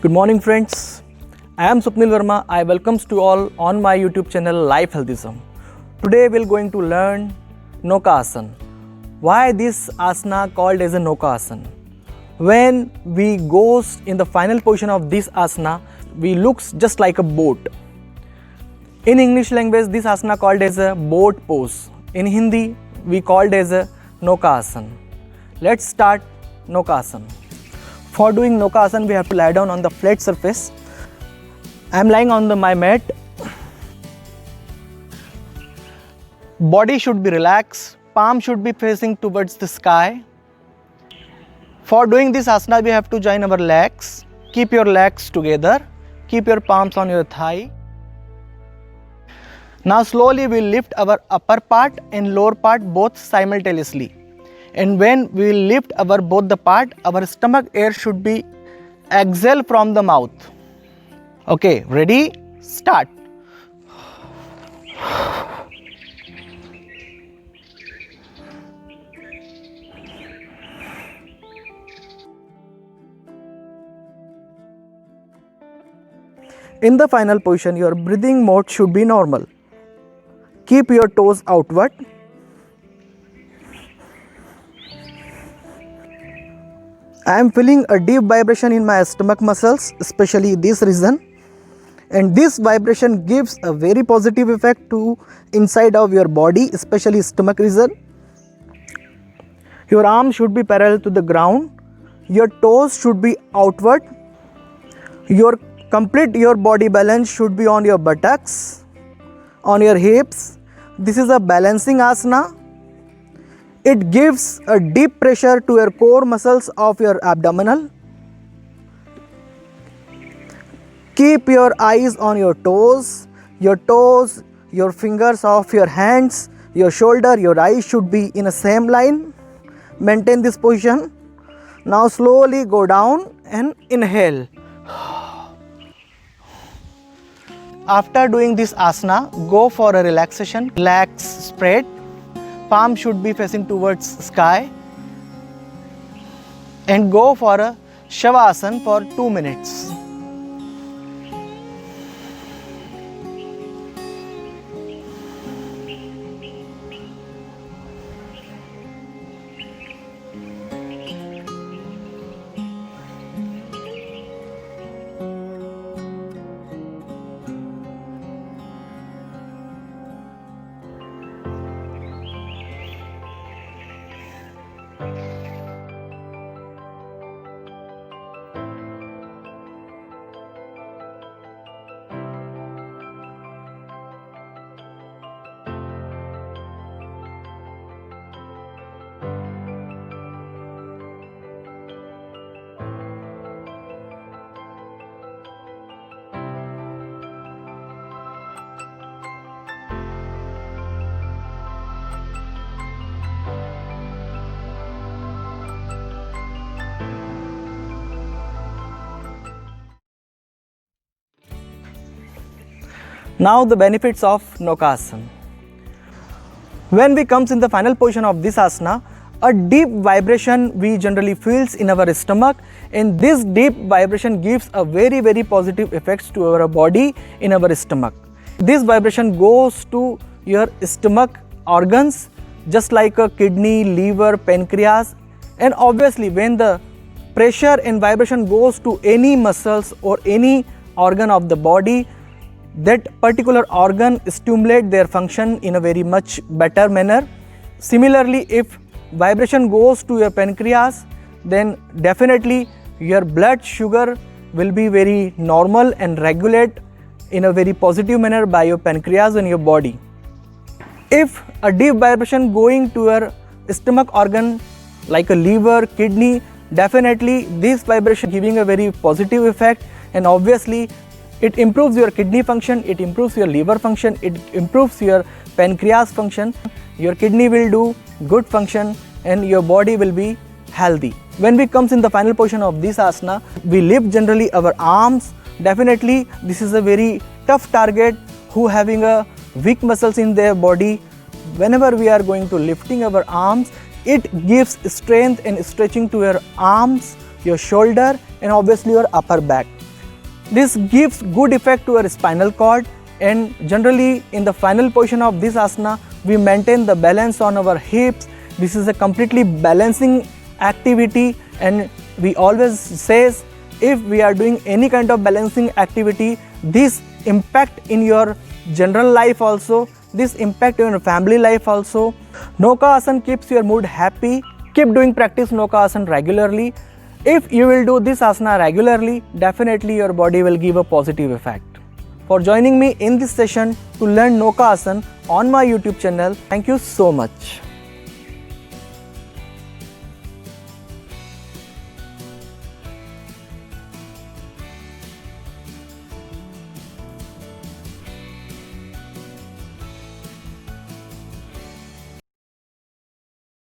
Good morning friends. I am Swapnil Verma. I welcomes to all on my YouTube channel Life Healthism. Today we're going to learn Noka Asana. Why this asana called as a Noka Asana? When we goes in the final position of this asana, we looks just like a boat. In English language, this asana called as a boat pose. In Hindi, we called as a Noka Asana. Let's start Noka Asana. For doing Noka Asana, we have to lie down on the flat surface. I am lying on my mat. Body should be relaxed. Palm should be facing towards the sky. For doing this asana, we have to join our legs. Keep your legs together. Keep your palms on your thigh. Now slowly we will lift our upper part and lower part both simultaneously. And when we will lift our both the part, our stomach air should be exhale from the mouth. Okay, ready? Start. In the final position, your breathing mode should be normal. Keep your toes outward. I am feeling a deep vibration in my stomach muscles, especially this region. And this vibration gives a very positive effect to inside of your body, especially stomach region. Your arms should be parallel to the ground. Your toes should be outward. Your body balance should be on your buttocks, on your hips. This is a balancing asana. It gives a deep pressure to your core muscles of your abdominal. Keep your eyes on your toes, your fingers of your hands, your shoulder, your eyes should be in a same line. Maintain this position. Now slowly go down and inhale. After doing this asana, go for a relaxation. Legs spread. Palm should be facing towards sky. And go for a Shavasana for 2 minutes. Now the benefits of Noka Asana. When we comes in the final position of this asana, a deep vibration we generally feels in our stomach, and this deep vibration gives a very positive effects to our body in our stomach. This vibration goes to your stomach organs just like a kidney, liver, pancreas, and obviously when the pressure and vibration goes to any muscles or any organ of the body, that particular organ stimulate their function in a very much better manner. Similarly, if vibration goes to your pancreas, then definitely your blood sugar will be very normal and regulate in a very positive manner by your pancreas and your body. If a deep vibration going to your stomach organ like a liver, kidney, definitely this vibration giving a very positive effect, and obviously it improves your kidney function, it improves your liver function, it improves your pancreas function. Your kidney will do good function and your body will be healthy. When we comes in the final position of this asana, we lift generally our arms. Definitely this is a very tough target who having a weak muscles in their body. Whenever we are going to lifting our arms, it gives strength and stretching to your arms, your shoulder, and obviously your upper back. This gives good effect to our spinal cord, and generally in the final position of this asana we maintain the balance on our hips. This is a completely balancing activity, and we always says if we are doing any kind of balancing activity, this impact in your general life also, this impact in your family life also. Noka Asana keeps your mood happy. Keep doing practice Noka Asana regularly. If you will do this asana regularly, definitely your body will give a positive effect. For joining me in this session to learn Noka Asana on my YouTube channel, thank you so much.